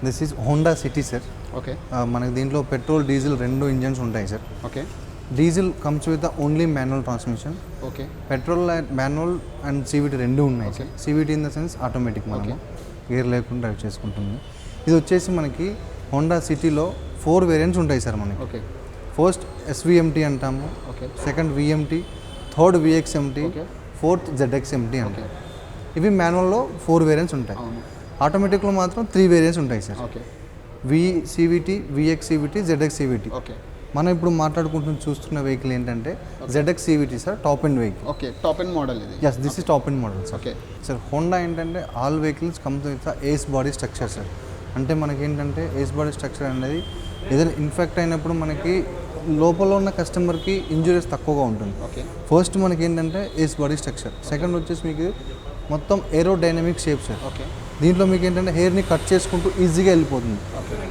This is Honda city sir. Okay. మనకి దీంట్లో petrol diesel 2 engines ఉంటాయి sir. Okay. Diesel comes with the only manual transmission. Okay. Petrol and manual and CVT 2 ఉన్నాయి sir. CVT in the sense automatic, మనకి gear లేకుండా drive చేసుకుంటుంది. ఇది వచ్చేసి మనకి హోండా సిటీలో 4 వేరియంట్స్ ఉంటాయి సార్ మనకి. ఓకే. ఫస్ట్ SVMT అంటాము, okay. Second VMT, third VXMT, fourth ZXMT అంటాం. ఇవి మాన్యువల్లో 4 వేరియంట్స్ ఉంటాయి. ఆటోమేటిక్లో మాత్రం 3 వేరియంట్స్ ఉంటాయి sir. Okay. VCVT, VXCVT, ZXCVT. Okay. మనం ఇప్పుడు మాట్లాడుకుంటున్న చూస్తున్న వెహికల్ ఏంటంటే ZXCVT sir, top end vehicle. Okay. Top end model ఇది. Yes, this is top end model sir. Okay sir, Honda ఏంటంటే all vehicles comes with ACE body structure sir. అంటే మనకి ఏంటంటే ఏస్ బాడీ స్ట్రక్చర్ అనేది ఏదైనా ఇన్ఫెక్ట్ అయినప్పుడు మనకి లోపల ఉన్న కస్టమర్కి ఇంజురీస్ తక్కువగా ఉంటుంది. ఓకే. ఫస్ట్ మనకి ఏంటంటే ఏస్ బాడీ స్ట్రక్చర్. సెకండ్ వచ్చేసి మీకు మొత్తం ఏరోడైనమిక్ షేప్ సార్. ఓకే. దీంట్లో మీకు ఏంటంటే హెయిర్ని కట్ చేసుకుంటూ ఈజీగా వెళ్ళిపోతుంది.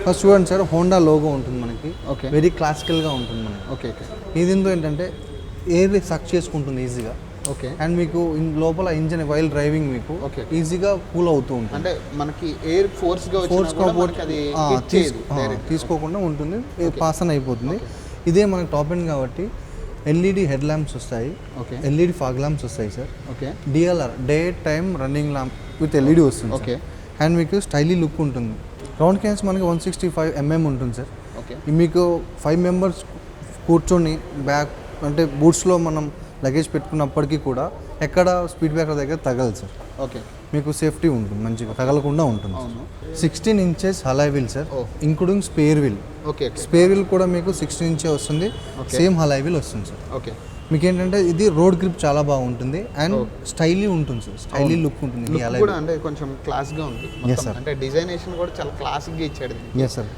ఫస్ట్ చూడండి సార్, హోండా లోగో ఉంటుంది మనకి. ఓకే. వెరీ క్లాసికల్గా ఉంటుంది మనకి. ఓకే. ఓకే. ఈ దీంతో ఏంటంటే ఎయిర్ సక్ చేసుకుంటుంది ఈజీగా. ఓకే. అండ్ మీకు లోపల ఇంజన్ వైల్ డ్రైవింగ్ మీకు ఈజీగా కూల్ అవుతూ ఉంటుంది. అంటే మనకి ఎయిర్ ఫోర్స్గా తీసుకోకుండా ఉంటుంది, పాసన్ అయిపోతుంది. ఇదే మనకి టాప్ ఎండ్ కాబట్టి LED హెడ్ ల్యాంప్స్ వస్తాయి. ఓకే. LED ఫాగ్ ల్యాంప్స్ వస్తాయి sir. Okay. DLR day time running lamp with LED వస్తుంది. ఓకే. అండ్ మీకు స్టైలీ లుక్ ఉంటుంది. రౌండ్ క్యాన్స్ మనకి 165 mm ఉంటుంది సార్. ఓకే. మీకు 5 మెంబర్స్ కూర్చొని బ్యాక్ అంటే బూట్స్లో మనం లగేజ్ పెట్టుకున్నప్పటికీ కూడా ఎక్కడ స్పీడ్ బ్రేకర్ దగ్గర తగలదు సార్. ఓకే. మీకు సేఫ్టీ ఉంటుంది, మంచిగా తగలకుండా ఉంటుంది. 16 inches alloy wheel sir, including spare wheel. Okay. Spare wheel కూడా మీకు 16 ఇంచే వస్తుంది. సేమ్ హలాయ్ వీల్ వస్తుంది సార్. ఓకే. మీకు ఏంటంటే ఇది రోడ్ గ్రిప్ చాలా బాగుంటుంది అండ్ స్టైలీ ఉంటుంది సార్. స్టైలీ లుక్ ఉంటుంది. కూడా అంటే కొంచెం క్లాస్గా ఉంది. Yes sir. అంటే డిజైనేషన్ కూడా చాలా క్లాసిక్గా ఇచ్చాడు. Yes sir.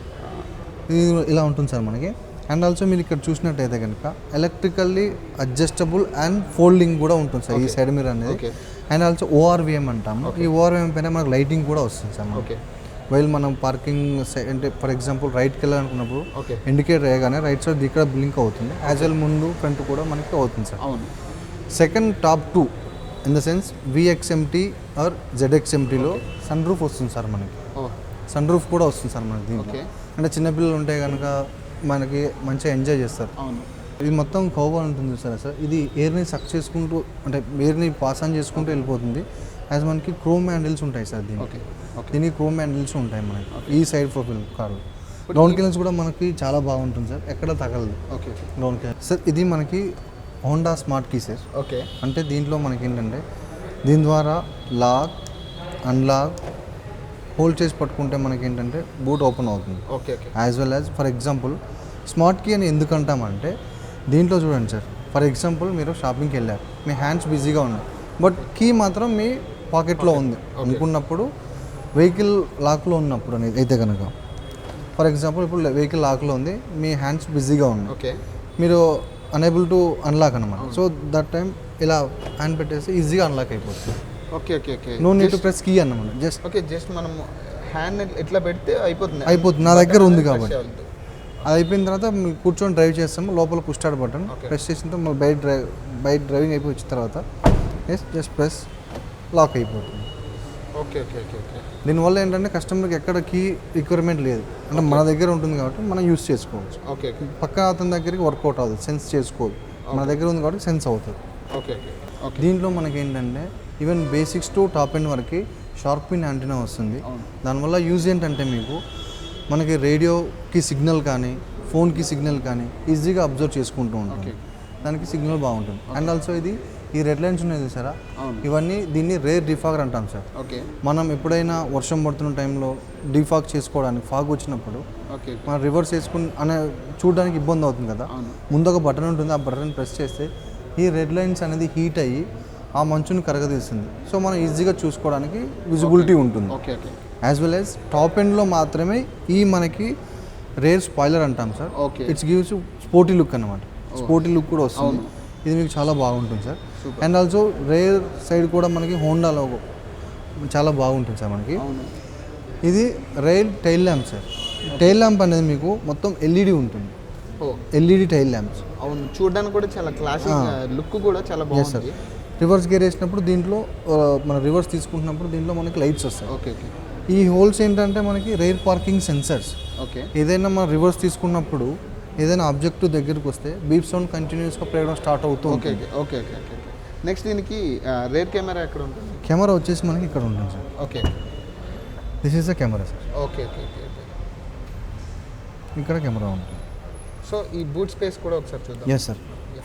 ఇది ఇలా ఉంటుంది సార్ మనకి. అండ్ ఆల్సో మీరు ఇక్కడ చూసినట్టయితే కనుక ఎలక్ట్రికల్లీ అడ్జస్టబుల్ అండ్ ఫోల్డింగ్ కూడా ఉంటుంది సార్ ఈ సైడ్ మిర్రర్ అనేది. అండ్ ఆల్సో ORVM అంటాము. ఈ ORVM పైన మనకు లైటింగ్ కూడా వస్తుంది సార్. ఓకే. వైల్ మనం పార్కింగ్ అంటే ఫర్ ఎగ్జాంపుల్ రైట్కి వెళ్ళాలనుకున్నప్పుడు ఇండికేటర్ వేయగానే రైట్ సైడ్ ఇక్కడ బ్లింక్ అవుతుంది. యాజ్ వెల్ ముందు ఫ్రంట్ కూడా మనకి అవుతుంది సార్. అవును. Second top 2 in the sense VXMT or ZXMTలో సన్ రూఫ్ వస్తుంది సార్ మనకి. సన్ రూఫ్ కూడా వస్తుంది సార్ మనకి దీంట్లో. అంటే చిన్నపిల్లలు ఉంటే కనుక మనకి మంచిగా ఎంజాయ్ చేస్తారు. ఇది మొత్తం కౌగా ఉంటుంది సార్. ఇది ఎయిర్ని సక్ చేసుకుంటూ అంటే ఎయిర్ని పాస్ ఆన్ చేసుకుంటూ వెళ్ళిపోతుంది. యాజ్ మనకి క్రోమ్ హ్యాండిల్స్ ఉంటాయి సార్ దీనికి క్రోమ్ హ్యాండిల్స్ ఉంటాయి మనకి ఈ side profile car. Ground clearance కూడా మనకి చాలా బాగుంటుంది సార్, ఎక్కడ తగలదు. ఓకే. Ground clearance sir. ఇది మనకి Honda smart key sir. Okay. అంటే దీంట్లో మనకి ఏంటంటే దీని ద్వారా లాక్ అన్లాక్ హోల్డ్ చేసి పట్టుకుంటే మనకి ఏంటంటే బూట్ ఓపెన్ అవుతుంది. Okay. As well as for example smart key అని ఎందుకు అంటామంటే దీంట్లో చూడండి సార్, ఫర్ ఎగ్జాంపుల్ మీరు షాపింగ్కి వెళ్ళారు, మీ హ్యాండ్స్ బిజీగా ఉన్నాయి, బట్ కీ మాత్రం మీ పాకెట్లో ఉంది అనుకున్నప్పుడు, వెహికల్ లాక్లో ఉన్నప్పుడు అనేది అయితే కనుక ఫర్ ఎగ్జాంపుల్ ఇప్పుడు వెహికల్ లాక్లో ఉంది, మీ హ్యాండ్స్ బిజీగా ఉన్నాయి, ఓకే, మీరు అనేబుల్ టు అన్లాక్ అనమాట. సో దట్ టైం ఇలా హ్యాండ్ పెట్టేసి ఈజీగా అన్లాక్ అయిపోతుంది. Okay. Okay. Okay. No need to press key అన్నమాట. జస్ట్ మనం హ్యాండ్ ఎట్లా పెడితే అయిపోతుంది. నా దగ్గర ఉంది కాబట్టి అది అయిపోయిన తర్వాత మీరు కూర్చొని డ్రైవ్ చేస్తాము. లోపల పుష్ స్టార్ట్ బటన్ ప్రెస్ చేసిన తర్వాత బయట డ్రైవింగ్ అయిపోయి వచ్చిన తర్వాత జస్ట్ ప్రెస్ లాక్ అయిపోతుంది. ఓకే. ఓకే. ఓకే. ఓకే. దీనివల్ల ఏంటంటే కస్టమర్కి ఎక్కడ కీ రిక్వైర్మెంట్ లేదు, అంటే మన దగ్గర ఉంటుంది కాబట్టి మనం యూస్ చేసుకోవచ్చు. ఓకే. పక్క అతని దగ్గరికి వర్కౌట్ అవుతుంది, సెన్స్ చేసుకోదు. మన దగ్గర ఉంది కాబట్టి సెన్స్ అవుతుంది. ఓకే. ఓకే. దీంట్లో మనకి ఏంటంటే even basics to top end వరకు షార్ప్ పిన్ యాంటీనా వస్తుంది. దానివల్ల యూజ్ ఏంటంటే మీకు మనకి రేడియోకి సిగ్నల్ కానీ ఫోన్కి సిగ్నల్ కానీ ఈజీగా అబ్జర్వ్ చేసుకుంటూ ఉంటుంది, దానికి సిగ్నల్ బాగుంటుంది. అండ్ ఆల్సో ఇది ఈ రెడ్ లైన్స్ ఉన్నాయి సారా, ఇవన్నీ దీన్ని రేర్ డిఫాగర్ అంటాం సార్. ఓకే. మనం ఎప్పుడైనా వర్షం పడుతున్న టైంలో డిఫాగ్ చేసుకోవడానికి ఫాగ్ వచ్చినప్పుడు మనం రివర్స్ వేసుకుని అనే చూడడానికి ఇబ్బంది అవుతుంది కదా, ముందు ఒక బటన్ ఉంటుంది, ఆ బటన్ ప్రెస్ చేస్తే ఈ రెడ్ లైన్స్ అనేది హీట్ అయ్యి ఆ మంచుని కరగదీస్తుంది. సో మనం ఈజీగా చూసుకోవడానికి విజిబిలిటీ ఉంటుంది. Okay. Okay. As well as top ఎండ్లో మాత్రమే ఈ మనకి రేర్ స్పాయిలర్ అంటాం sir. Okay. It's gives sporty look అనమాట. స్పోర్టీ లుక్ కూడా వస్తుంది. ఇది మీకు చాలా బాగుంటుంది sir. And also rare side కూడా మనకి హోండా లోగో చాలా బాగుంటుంది సార్ మనకి. ఇది rail tail lamp sir. Tail lamp అనేది మీకు మొత్తం LED ఉంటుంది. LED tile lamps. అవును, చూడడానికి కూడా చాలా క్లాసిక్ లుక్ కూడా చాలా బాగుంది సార్. రివర్స్ గేర్ వేసినప్పుడు దీంట్లో మనం రివర్స్ తీసుకుంటున్నప్పుడు దీంట్లో మనకి లైట్స్ వస్తాయి. ఓకే. ఓకే. ఈ హోల్స్ ఏంటంటే మనకి రేర్ పార్కింగ్ సెన్సర్స్. ఓకే ఏదైనా మనం రివర్స్ తీసుకున్నప్పుడు ఏదైనా ఆబ్జెక్ట్ దగ్గరికి వస్తే బీప్ సౌండ్ కంటిన్యూస్గా ప్లే అవడం స్టార్ట్ అవుతూ ఓకే ఉంటుంది. Okay okay okay okay next దీనికి రేర్ కెమెరా ఎక్కడ ఉంటుంది? కెమెరా వచ్చేసి మనకి ఇక్కడ ఉంటుంది sir. Okay this is the camera sir. Okay okay okay okay ఇక్కడ కెమెరా ఉంటుంది. సో ఈ బూట్ స్పేస్ కూడా ఒకసారి చూద్దాం. Yes sir.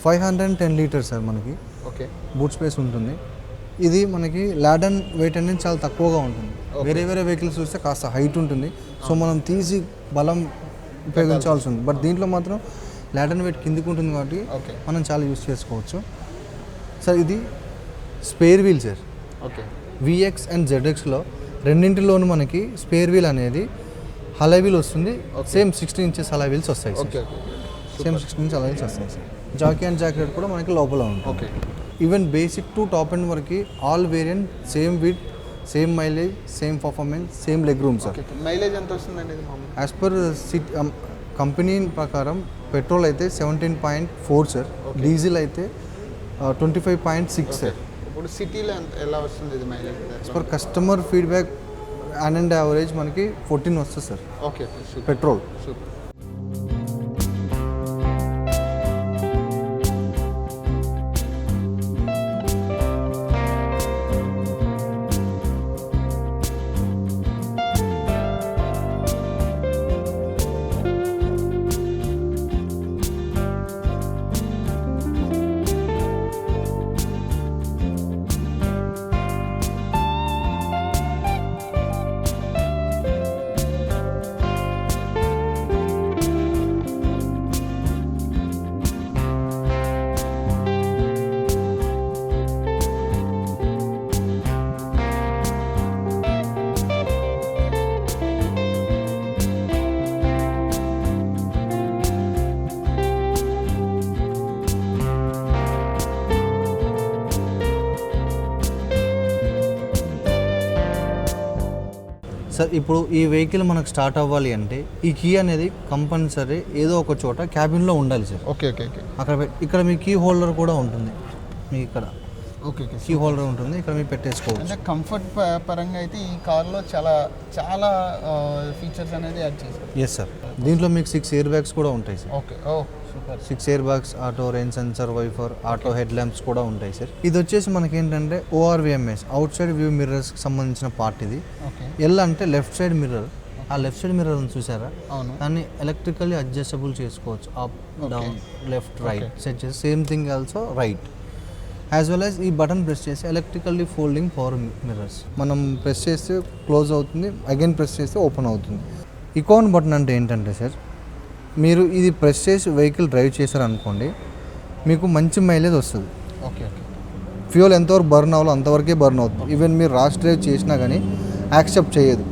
510 లీటర్స్ సార్ మనకి ఓకే బూట్ స్పేస్ ఉంటుంది. ఇది మనకి లాడన్ వెయిట్ అనేది చాలా తక్కువగా ఉంటుంది. వేరే వేరే వెహికల్స్ చూస్తే కాస్త హైట్ ఉంటుంది, సో మనం తీసి బలం ఉపయోగించాల్సి ఉంది. బట్ దీంట్లో మాత్రం లాడన్ వెయిట్ కిందికి ఉంటుంది కాబట్టి ఓకే మనం చాలా యూస్ చేసుకోవచ్చు సార్. ఇది spare wheel sir. Okay VX and జెడ్ఎక్స్లో రెండింటిలోనూ మనకి స్పేర్ వీల్ అనేది హలై వీల్ వస్తుంది. సేమ్ 16 ఇంచెస్ హలై వీల్స్ వస్తాయి sir. Okay okay same 16 inch alloy wheels వస్తాయి సార్. జాకీ అండ్ జాకెట్ కూడా మనకి లోపల ఉంటుంది. Okay even basic to top end వరకు all variant same with, same mileage, same performance, same leg room sir. Okay mileage ఎంత వస్తుందండి ఇది మామూలు? యాజ్ పర్ కంపెనీ ప్రకారం పెట్రోల్ అయితే 17.4 సార్, డీజిల్ అయితే 25.6 సార్. ఇప్పుడు సిటీలో ఎలా వస్తుంది ఇది mileage? As per customer feedback and average మనకి 14 వస్తుంది sir okay super petrol. Super. Sir ఇప్పుడు ఈ వెహికల్ మనకు స్టార్ట్ అవ్వాలి అంటే ఈ కీ అనేది కంపల్సరీ ఏదో ఒక చోట క్యాబిన్లో ఉండాలి సార్. ఓకే ఓకే ఓకే అక్కడ ఇక్కడ మీ కీ హోల్డర్ కూడా ఉంటుంది. మీ ఇక్కడ ఓకే ఓకే కీ హోల్డర్ ఉంటుంది, ఇక్కడ మీరు పెట్టేసుకోవచ్చు. అంటే కంఫర్ట్ పరంగా అయితే ఈ కార్లో చాలా చాలా ఫీచర్స్ అనేది యాడ్ చేశారు. Yes sir. దీంట్లో మీకు 6 ఎయిర్ బ్యాగ్స్ కూడా ఉంటాయి sir. Okay oh super. 6 airbags, auto rain sensor, wiper, auto headlamps కూడా ఉంటాయి సార్. ఇది వచ్చేసి మనకి ఏంటంటే ORVMS అవుట్ సైడ్ వ్యూ మిర్రర్స్కి సంబంధించిన పార్ట్ ఇది. ఓకే ఎల్ అంటే లెఫ్ట్ సైడ్ మిర్రర్. ఆ లెఫ్ట్ సైడ్ మిర్రర్ చూసారా, అవును దాన్ని ఎలక్ట్రికల్లీ అడ్జస్టబుల్ చేసుకోవచ్చు. Up down left right Okay. Set చేసి same thing also right. As well as ఈ బటన్ ప్రెస్ చేసి ఎలక్ట్రికల్లీ ఫోల్డింగ్ పవర్ మిర్రర్స్. మనం ప్రెస్ చేస్తే క్లోజ్ అవుతుంది, అగైన్ ప్రెస్ చేస్తే ఓపెన్ అవుతుంది. ఇకాన్ బటన్ అంటే ఏంటంటే సార్, మీరు ఇది ప్రెస్ చేసి వెహికల్ డ్రైవ్ చేశారనుకోండి, మీకు మంచి మైలేజ్ వస్తుంది. ఓకే ఓకే ఫ్యూయల్ ఎంతవరకు బర్న్ అవ్వాలో అంతవరకే బర్న్ అవుతుంది. ఈవెన్ మీరు రాష్ డ్రైవ్ చేసినా కానీ యాక్సెప్ట్ చేయదు.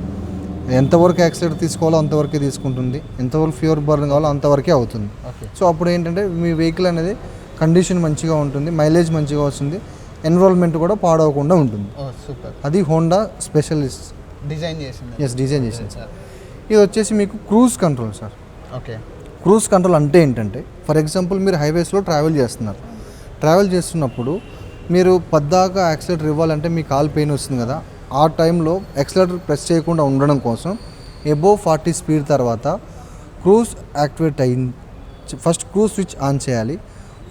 ఎంతవరకు యాక్సిడెంట్ తీసుకోవాలో అంతవరకే తీసుకుంటుంది, ఎంతవరకు ఫ్యూయల్ బర్న్ కావాలో అంతవరకే అవుతుంది. ఓకే సో అప్పుడు ఏంటంటే మీ వెహికల్ అనేది కండిషన్ మంచిగా ఉంటుంది, మైలేజ్ మంచిగా వస్తుంది, ఎన్విరాన్మెంట్ కూడా పాడవకుండా ఉంటుంది. ఓ సూపర్. అది హోండా స్పెషలిస్ట్ డిజైన్ చేసింది. ఎస్ డిజైన్ చేసింది సార్. ఇది వచ్చేసి మీకు cruise control sir. Okay cruise control అంటే ఏంటంటే, ఫర్ ఎగ్జాంపుల్ మీరు హైవేస్లో ట్రావెల్ చేస్తున్నారు. ట్రావెల్ చేస్తున్నప్పుడు మీరు పద్దాకా యాక్సిలేటర్ ఇవ్వాలంటే మీ కాల్ పెయిన్ వస్తుంది కదా, ఆ టైంలో యాక్సిలేటర్ ప్రెస్ చేయకుండా ఉండడం కోసం అబోవ్ 40 స్పీడ్ తర్వాత క్రూజ్ యాక్టివేట్ అయింది. ఫస్ట్ క్రూజ్ స్విచ్ ఆన్ చేయాలి,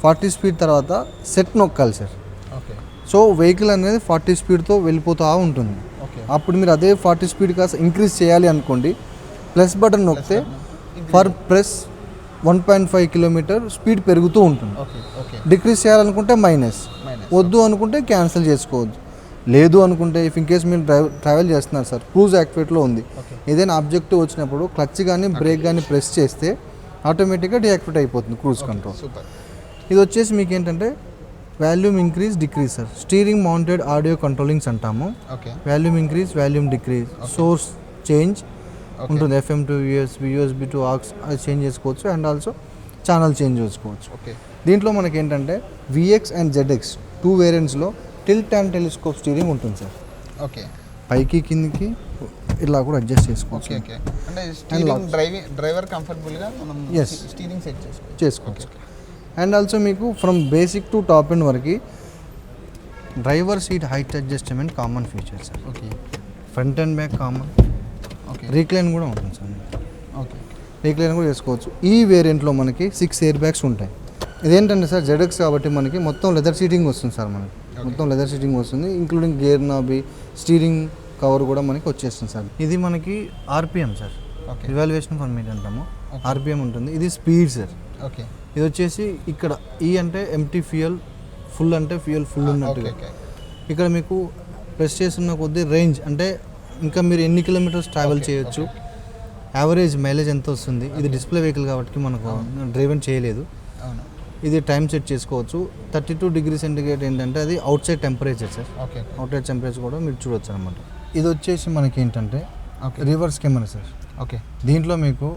40 స్పీడ్ తర్వాత సెట్ నొక్కాలి సార్. ఓకే సో వెహికల్ అనేది 40 స్పీడ్తో వెళ్ళిపోతూ ఉంటుంది. ఓకే అప్పుడు మీరు అదే 40 స్పీడ్ కాస్త ఇంక్రీజ్ చేయాలి అనుకోండి, ప్లస్ బటన్ నొక్కితే పర్ ప్రెస్ 1.5 కిలోమీటర్ స్పీడ్ పెరుగుతూ ఉంటుంది. ఓకే ఓకే డిక్రీజ్ చేయాలనుకుంటే మైనస్, మైనస్. వద్దు అనుకుంటే క్యాన్సిల్ చేసుకోవద్దు. లేదు అనుకుంటే ఇఫ్ ఇన్ కేస్ మీరు ట్రావెల్ చేస్తున్నారు సార్, క్రూజ్ యాక్టివేట్లో ఉంది, ఓకే ఏదైనా ఆబ్జెక్టివ్ వచ్చినప్పుడు క్లచ్ కానీ బ్రేక్ కానీ ప్రెస్ చేస్తే ఆటోమేటిక్గా డియాక్టివేట్ అయిపోతుంది క్రూజ్ కంట్రోల్. సూపర్. ఇది వచ్చేసి మీకు ఏంటంటే volume increase decrease sir. Steering mounted audio controllings అంటాము. Okay volume increase, volume decrease, source change ఉంటుంది. FM to USB to AUX అది చేంజ్ చేసుకోవచ్చు, అండ్ ఆల్సో ఛానల్ చేంజ్ చేసుకోవచ్చు. ఓకే దీంట్లో మనకి ఏంటంటే VX అండ్ ZX 2 వేరియంట్స్లో టిల్ట్ అండ్ టెలిస్కోప్ స్టీరింగ్ ఉంటుంది సార్. ఓకే పైకి కిందికి ఇలా కూడా అడ్జస్ట్ చేసుకోవచ్చు. ఓకే ఓకే అంటే స్టీరింగ్ డ్రైవర్ కంఫర్టబుల్గా మనం Yes. స్టీరింగ్ సెట్ చేసుకోవచ్చు. చేసుకోవచ్చు. అండ్ ఆల్సో మీకు from basic to top end వరకు driver seat height adjustment common feature sir. Okay front and back common. Okay recline కూడా ఉంటుంది సార్. ఓకే రీక్లైన్ కూడా చేసుకోవచ్చు. ఈ వేరియంట్లో మనకి 6 ఎయిర్ బ్యాగ్స్ ఉంటాయి. ఇదేంటంటే సార్ ZX కాబట్టి మనకి మొత్తం లెదర్ సీటింగ్ వస్తుంది సార్. మనకి మొత్తం లెదర్ సీటింగ్ వస్తుంది, ఇంక్లూడింగ్ గేర్ నాబి, స్టీరింగ్ కవర్ కూడా మనకి వచ్చేస్తుంది సార్. ఇది మనకి RPM sir, okay revaluation for meet అంటాము. RPM ఉంటుంది. ఇది స్పీడ్ సార్. ఓకే ఇది వచ్చేసి ఇక్కడ ఈ అంటే ఎంటీ ఫ్యూయల్, ఫుల్ అంటే ఫ్యూయల్ ఫుల్ ఉన్నట్టుగా. ఓకే ఇక్కడ మీకు ప్రెస్ చేస్తున్న కొద్దీ రేంజ్ అంటే ఇంకా మీరు ఎన్ని కిలోమీటర్స్ ట్రావెల్ చేయొచ్చు, యావరేజ్ మైలేజ్ ఎంత వస్తుంది. ఇది డిస్ప్లే వెహికల్ కాబట్టి మనకు డ్రైవెన్ చేయలేదు. అవును. ఇది టైం సెట్ చేసుకోవచ్చు. 32 డిగ్రీ సెంటిగ్రేడ్ ఏంటంటే అది out side temperature sir. Okay out side temperature కూడా మీరు చూడొచ్చు అనమాట. ఇది వచ్చేసి మనకి ఏంటంటే okay reverse camera sir. Okay దీంట్లో మీకు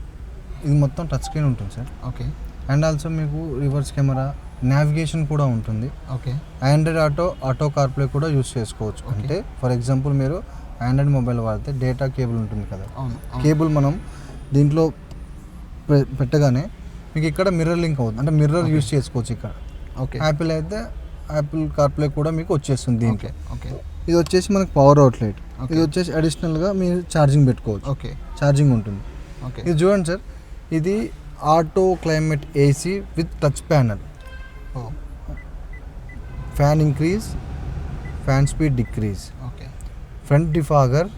ఇది మొత్తం టచ్ స్క్రీన్ ఉంటుంది సార్. ఓకే అండ్ ఆల్సో మీకు రివర్స్ కెమెరా, నావిగేషన్ కూడా ఉంటుంది. ఓకే ఆండ్రాయిడ్ ఆటో కార్ప్లే కూడా యూస్ చేసుకోవచ్చు. అంటే ఫర్ ఎగ్జాంపుల్ మీరు ఆండ్రాయిడ్ మొబైల్ వాడితే డేటా కేబుల్ ఉంటుంది కదా, అవును. కేబుల్ మనం దీంట్లో పెట్టగానే మీకు ఇక్కడ మిర్రర్ లింక్ అవుతుంది. అంటే మిర్రర్ యూస్ చేసుకోవచ్చు ఇక్కడ. ఓకే యాపిల్ అయితే యాపిల్ కార్ప్లే కూడా మీకు వచ్చేస్తుంది దీంట్లో. ఓకే ఇది వచ్చేసి మనకి పవర్ అవుట్లెట్. ఇది వచ్చేసి అడిషనల్గా మీరు ఛార్జింగ్ పెట్టుకోవచ్చు. ఓకే ఛార్జింగ్ ఉంటుంది. ఓకే ఇది చూడండి సార్, ఇది auto climate AC with touch panel. Fan increase, fan speed decrease, okay front defogger,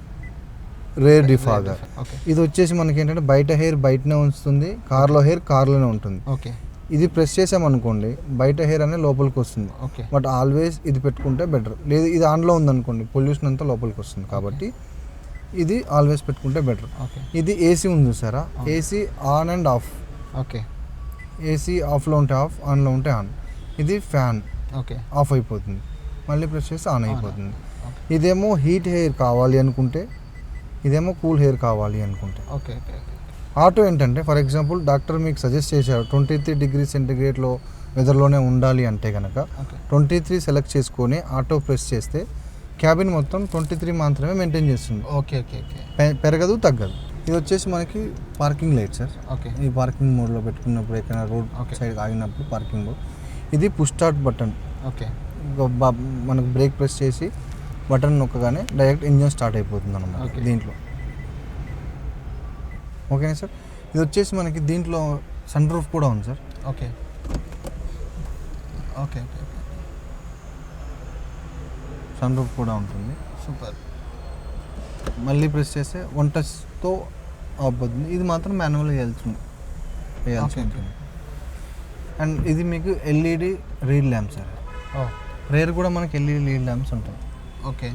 rare defogger. Okay ఇది వచ్చేసి మనకి ఏంటంటే బయట హెయిర్ బయటనే ఉంచుతుంది, కార్లో హెయిర్ కార్లోనే ఉంటుంది. ఓకే ఇది ప్రెస్ చేసామనుకోండి బయట హెయిర్ అనేది లోపలికి వస్తుంది. ఓకే బట్ ఆల్వేస్ ఇది పెట్టుకుంటే బెటర్. లేదు ఇది ఆన్లో ఉందనుకోండి పొల్యూషన్ అంతా లోపలికి వస్తుంది. కాబట్టి ఇది ఆల్వేస్ పెట్టుకుంటే బెటర్. ఓకే ఇది AC ఉంది చూసారా, AC on and of. Okay AC ఆఫ్లో ఉంటే ఆఫ్, ఆన్లో ఉంటే ఆన్. ఇది ఫ్యాన్ ఓకే ఆఫ్ అయిపోతుంది, మళ్ళీ ప్రెస్ చేస్తే ఆన్ అయిపోతుంది. ఇదేమో హీట్ హెయిర్ కావాలి అనుకుంటే, ఇదేమో కూల్ హెయిర్ కావాలి అనుకుంటే. ఓకే ఓకే ఆటో ఏంటంటే ఫర్ ఎగ్జాంపుల్ డాక్టర్ మీకు సజెస్ట్ చేశారు 23 డిగ్రీ సెంటిగ్రేడ్లో వెదర్లోనే ఉండాలి అంటే కనుక ఓకే 23 సెలెక్ట్ చేసుకొని ఆటో ప్రెస్ చేస్తే క్యాబిన్ మొత్తం 23 మాత్రమే మెయింటైన్ చేస్తుంది. ఓకే ఓకే ఓకే పెరగదు, తగ్గదు. ఇది వచ్చేసి మనకి పార్కింగ్ లైట్ సార్. ఓకే ఈ పార్కింగ్ మోడ్లో పెట్టుకున్నప్పుడు ఎక్కడైనా రోడ్ సైడ్ ఆగినప్పుడు పార్కింగ్ మోడ్. ఇది పుష్ స్టార్ట్ బటన్. ఓకే మనకు బ్రేక్ ప్రెస్ చేసి బటన్ నొక్కగానే డైరెక్ట్ ఇంజన్ స్టార్ట్ అయిపోతుంది అన్నమాట Okay. దీంట్లో. ఓకేనా సార్. ఇది వచ్చేసి మనకి దీంట్లో సన్ రూఫ్ కూడా ఉంది sir. Okay okay okay sun roof కూడా ఉంటుంది. సూపర్. మళ్ళీ ప్రెస్ చేస్తే 1 టచ్తో అవుతుంది. ఇది మాత్రం మాన్యువల్గా వేయాల్సి ఓకే ఉంటుంది. అండ్ ఇది మీకు LED రీడ్ ల్యాంప్ సార్. ఓ రేర్ కూడా మనకి LED రీడ్ ల్యాంప్స్ ఉంటాయి. ఓకే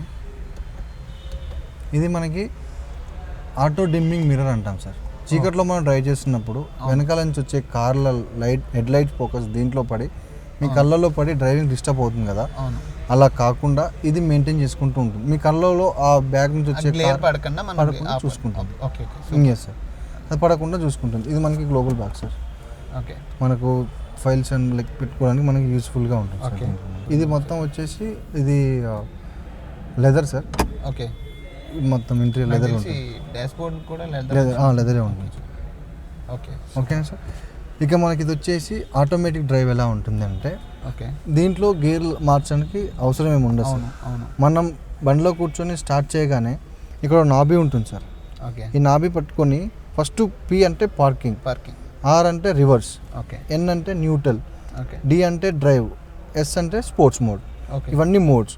ఇది మనకి ఆటో డిమ్మింగ్ మిర్రర్ అంటాం సార్. చీకట్లో మనం డ్రైవ్ చేస్తున్నప్పుడు వెనకాల నుంచి వచ్చే కార్ల హెడ్ లైట్ ఫోకస్ దీంట్లో పడి మీ కళ్ళలో పడి డ్రైవింగ్ డిస్టర్బ్ అవుతుంది కదా, అవును. అలా కాకుండా ఇది మెయింటైన్ చేసుకుంటూ ఉంటుంది. మీ కళ్ళలో ఆ బ్యాగ్ నుంచి వచ్చే గ్లేర్ పడకుండా మనం పడకుండా చూసుకుంటుంది. ఓకే ఓకే ఎస్ సార్, అది పడకుండా చూసుకుంటుంది. ఇది మనకి గ్లోబల్ బ్యాగ్ సార్. ఓకే మనకు ఫైల్స్ అండ్ లైక్ పెట్టుకోవడానికి మనకి యూస్ఫుల్గా ఉంటుంది సార్. Okay. ఇది మొత్తం వచ్చేసి ఇది లెదర్ సార్. ఓకే మొత్తం ఇంటీరియర్ లెదర్ ఉంటుంది. డాష్బోర్డ్ కూడా లెదరే ఉంటుంది. ఓకే ఓకేనా సార్. ఇక మనకి ఇది వచ్చేసి ఆటోమేటిక్ డ్రైవ్ ఎలా ఉంటుంది అంటే ఓకే దీంట్లో గేర్ మార్చడానికి అవసరం ఏమి ఉండదు సార్. అవును అవును మనం బండిలో కూర్చొని స్టార్ట్ చేయగానే ఇక్కడ నాబీ ఉంటుంది సార్. ఓకే ఈ నాబీ పట్టుకొని ఫస్ట్ P అంటే పార్కింగ్, పార్కింగ్, R అంటే రివర్స్, ఓకే N అంటే న్యూట్రల్, ఓకే D అంటే డ్రైవ్, S అంటే స్పోర్ట్స్ మోడ్. ఓకే ఇవన్నీ మోడ్స్.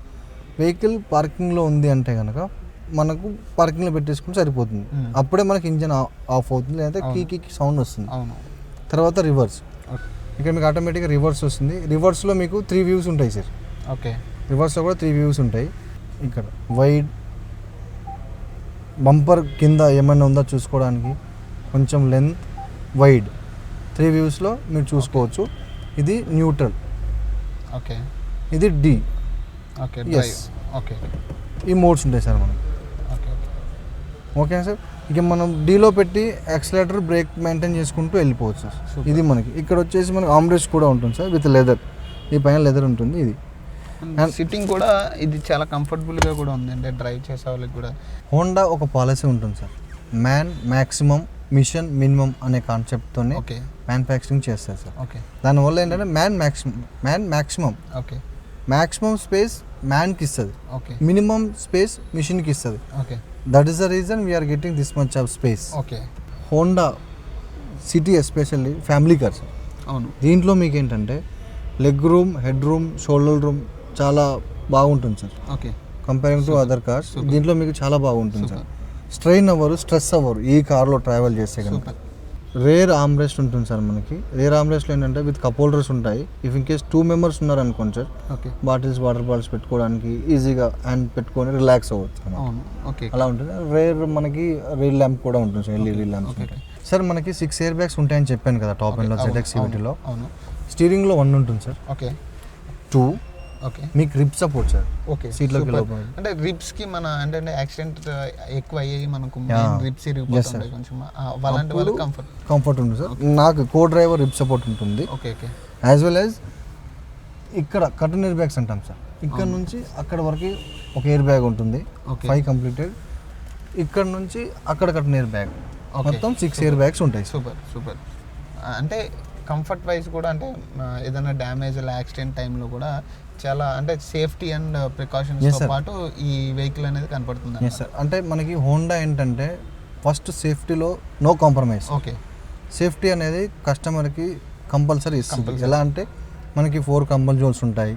వెహికల్ పార్కింగ్లో ఉంది అంటే కనుక మనకు పార్కింగ్లో పెట్టేసుకుంటే సరిపోతుంది. అప్పుడే మనకి ఇంజన్ ఆఫ్ అవుతుంది, లేదంటే కీ సౌండ్ వస్తుంది. అవును. తర్వాత రివర్స్. ఓకే ఇక్కడ మీకు ఆటోమేటిక్గా రివర్స్ వస్తుంది. రివర్స్లో మీకు 3 వ్యూస్ ఉంటాయి సార్. ఓకే రివర్స్లో కూడా 3 వ్యూస్ ఉంటాయి. ఇక్కడ వైడ్, బంపర్ కింద ఏమైనా ఉందో చూసుకోవడానికి, కొంచెం లెంత్, వైడ్, 3 వ్యూస్లో మీరు చూసుకోవచ్చు. ఇది న్యూట్రల్, ఓకే ఇది D. Okay Yes. Drive. Okay ఈ మోడ్స్ ఉంటాయి సార్ మనకి. ఓకే ఓకేనా సార్. ఇక మనం డీలో పెట్టి యాక్సిలేటర్, బ్రేక్ మెయింటైన్ చేసుకుంటూ వెళ్ళిపోవచ్చు సార్. ఇది మనకి ఇక్కడ వచ్చేసి మనకి ఆమ్రెస్ట్ కూడా ఉంటుంది సార్ విత్ లెదర్. ఈ పైన లెదర్ ఉంటుంది. ఇది సిట్టింగ్ కూడా ఇది చాలా కంఫర్టబుల్గా కూడా ఉంది, అంటే డ్రైవ్ చేసే వాళ్ళకి కూడా. హోండా ఒక పాలసీ ఉంటుంది sir, man maximum machine minimum అనే కాన్సెప్ట్తోనే ఓకే మ్యానుఫ్యాక్చరింగ్ చేస్తారు సార్. ఓకే దానివల్ల ఏంటంటే మ్యాన్ మ్యాక్సిమం ఓకే స్పేస్ మ్యాన్కి ఇస్తుంది, ఓకే మినిమం స్పేస్ మిషన్కి ఇస్తుంది. Okay that is the reason we are getting this much of space. Okay. Honda City especially family cars, అవును. దీంట్లో మీకు ఏంటంటే leg room, head room, shoulder room చాలా బాగుంటుంది sir. Okay. Comparing to other cars దీంట్లో మీకు చాలా బాగుంటుంది సార్. స్ట్రెయిన్ అవ్వరు, స్ట్రెస్ అవ్వరు ఈ కార్లో ట్రావెల్ చేస్తే కనుక. రేర్ ఆమ్రెస్ట్ ఉంటుంది సార్ మనకి. రేర్ ఆమ్రెస్ట్లో ఏంటంటే విత్ కప్ హోల్డర్స్ ఉంటాయి. ఇఫ్ ఇన్ కేస్ 2 members ఉన్నారనుకోండి sir, okay, bottles, water bottles పెట్టుకోవడానికి ఈజీగా హ్యాండ్ పెట్టుకొని రిలాక్స్ అవ్వచ్చు. అవును. ఓకే. అలా ఉంటుంది. రేర్ మనకి రీల్ ల్యాంప్ కూడా ఉంటుంది సార్, ఎల్ఈడి ల్యాంప్స్ ఉంటాయి సార్. మనకి 6 ఎయిర్ బ్యాగ్స్ ఉంటాయని చెప్పాను కదా టాప్ ఎండ్లో ZX CVTలో. అవును. స్టీరింగ్లో 1 ఉంటుంది సార్. ఓకే. 2 ఓకే. మీకు రిప్ సపోర్ట్ సార్. ఓకే. సీట్లోకి అంటే రిబ్స్ కి మన అంటే యాక్సిడెంట్ ఎక్కువ అయ్యాయి మనకు, రిబ్స్ ఇరిగిపోతుంటాయి కొంచెం, అలాంటి వాళ్ళకి కంఫర్ట్ ఉంటుంది సార్. నాకు కో డ్రైవర్ రిప్ సపోర్ట్ ఉంటుంది. Okay. Okay. As well as ఇక్కడ కర్టన్ ఎయిర్ బ్యాగ్స్ అంటాం సార్. ఇక్కడ నుంచి అక్కడ వరకు ఒక ఎయిర్ బ్యాగ్ ఉంటుంది, 5 కంప్లీటెడ్. ఇక్కడ నుంచి అక్కడ కర్టన్ ఎయిర్ బ్యాగ్, మొత్తం 6 ఎయిర్ బ్యాగ్స్ ఉంటాయి. సూపర్. అంటే కంఫర్ట్ వైజ్ కూడా అంటే ఏదైనా డ్యామేజ్ యాక్సిడెంట్ టైంలో కూడా చాలా అంటే సేఫ్టీ అండ్ ప్రికాషన్స్తో పాటు ఈ వెహికల్ అనేది కనపడుతుంది. Yes sir. అంటే మనకి హోండా ఏంటంటే ఫస్ట్ సేఫ్టీలో నో కాంప్రమైజ్. ఓకే. సేఫ్టీ అనేది కస్టమర్కి కంపల్సరీ ఇస్తుంది. ఎలా అంటే మనకి 4 కంబల్ జోన్స్ ఉంటాయి.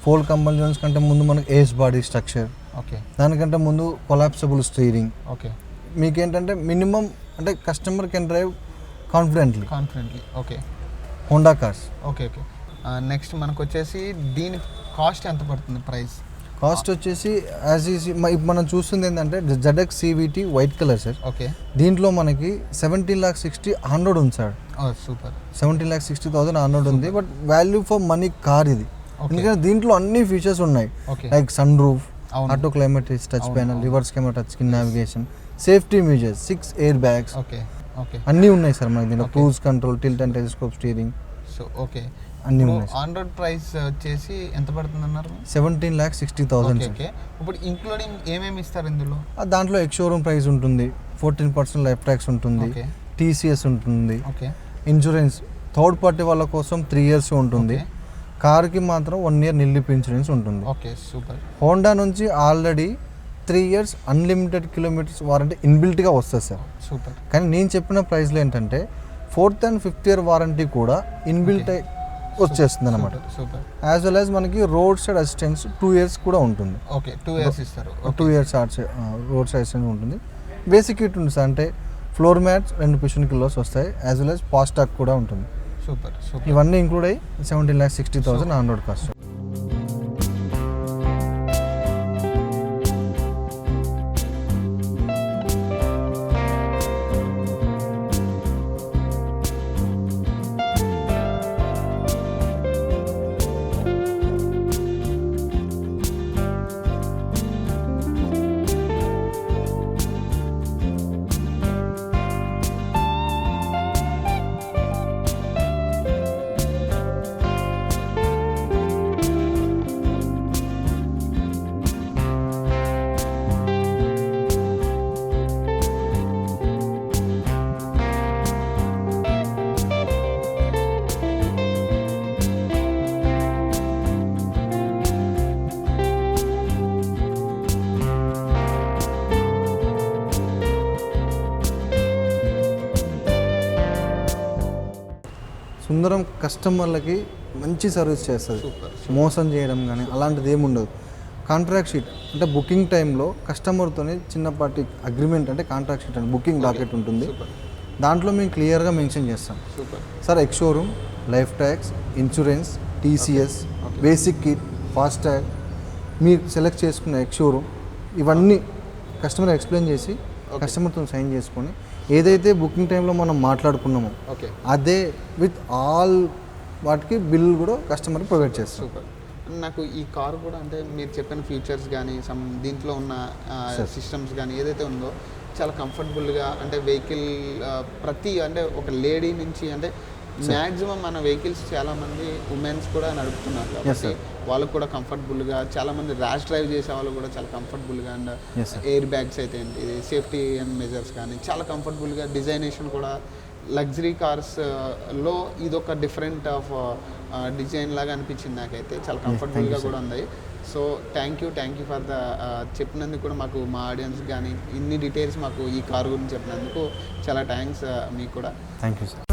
4 కంబల్ జోన్స్ కంటే ముందు మనకి ఏస్ బాడీ స్ట్రక్చర్, ఓకే, దానికంటే ముందు కొలాప్సబుల్ స్టీరింగ్. ఓకే. మీకేంటంటే మినిమం అంటే customer can drive confidently. Okay. Honda cars. Okay. Next మనకు వచ్చేసి దీని కాస్ట్ ఎంత పడుతుంది? ప్రైస్ కాస్ట్ వచ్చేసి యాజ్ ఈజీ మనం చూస్తుంది ఏంటంటే ZX CVT white colour sir. Okay. దీంట్లో మనకి 17,60,100 ఉంది సార్. సూపర్. 17,60,100 ఉంది. But value for money car ఇది. ఎందుకంటే దీంట్లో అన్ని ఫీచర్స్ ఉన్నాయి. Like sun roof, auto climate touch panel, reverse camera, touch screen navigation, safety మీజర్స్, 6 air bags, అన్నీ ఉన్నాయి సార్ మనకి. దీంట్లో cruise control, tilt and telescope steering. So okay, అన్నీ ఉన్నాయి. ఆన్ రోడ్ ప్రైస్ వచ్చేసి ఎంత పడుతుంది అన్నారు? 17,60,000. ఓకే. ఇప్పుడు ఇంక్లూడింగ్ ఏమేమి ఇస్తారు ఇందులో? దాంట్లో ఎక్స్ షోరూమ్ ప్రైస్ ఉంటుంది, 14% లైఫ్ ట్యాక్స్ ఉంటుంది, TCS ఉంటుంది, ఇన్సూరెన్స్ థర్డ్ పార్టీ వాళ్ళ కోసం 3 years ఉంటుంది, కార్కి మాత్రం 1 year నిల్లిప్ ఇన్సూరెన్స్ ఉంటుంది. ఓకే. సూపర్. హోండా నుంచి already 3 years unlimited kilometres warranty ఇన్బిల్ట్గా వస్తుంది సార్. సూపర్. కానీ నేను చెప్పిన ప్రైస్లో ఏంటంటే 4th and 5th year warranty కూడా ఇన్బిల్ట్ వచ్చేస్తుంది అనమాట. సూపర్. యాజ్ వెల్ యాజ్ మనకి రోడ్ సైడ్ అసిస్టెన్స్ 2 years కూడా ఉంటుంది. ఓకే. 2 years ఇస్తారు. 2 years రోడ్ సైడ్ అసిస్టెన్స్ ఉంటుంది. బేసిక్ కిట్ ఉంటుంది సార్. అంటే ఫ్లోర్ మ్యాట్స్ 2 cushion pillows వస్తాయి. యాజ్ వెల్ యాజ్ ఫాస్టాగ్ కూడా ఉంటుంది. సూపర్. ఇవన్నీ ఇంక్లూడ్ అయ్యి 17,60,000 ఆన్ రోడ్ కాస్ట్. సుందరం కస్టమర్లకి మంచి సర్వీస్ చేస్తుంది. మోసం చేయడం కానీ అలాంటిది ఏమి ఉండదు. కాంట్రాక్ట్ షీట్ అంటే బుకింగ్ టైంలో కస్టమర్తోనే చిన్నపాటి అగ్రిమెంట్ అంటే కాంట్రాక్ట్ షీట్ అంటే బుకింగ్ డాకెట్ ఉంటుంది. దాంట్లో మేము క్లియర్గా మెన్షన్ చేస్తాం sir ex showroom, life tax, insurance, TCS, basic kit, FASTag, మీరు సెలెక్ట్ చేసుకున్న ఎక్స్ షోరూమ్, ఇవన్నీ కస్టమర్ ఎక్స్ప్లెయిన్ చేసి కస్టమర్తో సైన్ చేసుకొని ఏదైతే బుకింగ్ టైంలో మనం మాట్లాడుకున్నామో అదే విత్ ఆల్ వాటికి బిల్ కూడా కస్టమర్ ప్రొవైడ్ చేస్తాం. సూపర్. నాకు ఈ కార్ కూడా అంటే మీరు చెప్పిన ఫీచర్స్ కానీ దీంట్లో ఉన్న సిస్టమ్స్ కానీ ఏదైతే ఉందో చాలా కంఫర్టబుల్గా అంటే వెహికల్ ప్రతి అంటే ఒక లేడీ నుంచి అంటే మ్యాక్సిమం మన వెహికల్స్ చాలామంది ఉమెన్స్ కూడా నడుపుతున్నారు కాబట్టి వాళ్ళకు కూడా కంఫర్టబుల్గా, చాలామంది ర్యాష్ డ్రైవ్ చేసే వాళ్ళు కూడా చాలా కంఫర్టబుల్గా అండ్ ఎయిర్ బ్యాగ్స్ అయితే ఇది సేఫ్టీ అండ్ మెజర్స్ కానీ చాలా కంఫర్టబుల్గా, డిజైనేషన్ కూడా లగ్జరీ కార్స్లో ఇదొక డిఫరెంట్ ఆఫ్ డిజైన్ లాగా అనిపించింది నాకైతే. చాలా కంఫర్టబుల్గా కూడా ఉంది. So thank you for the చెప్పినందుకు కూడా మాకు మా ఆడియన్స్ కానీ ఇన్ని డీటెయిల్స్ మాకు ఈ కారు గురించి చెప్పినందుకు చాలా థ్యాంక్స్ మీకు కూడా. Thank you sir.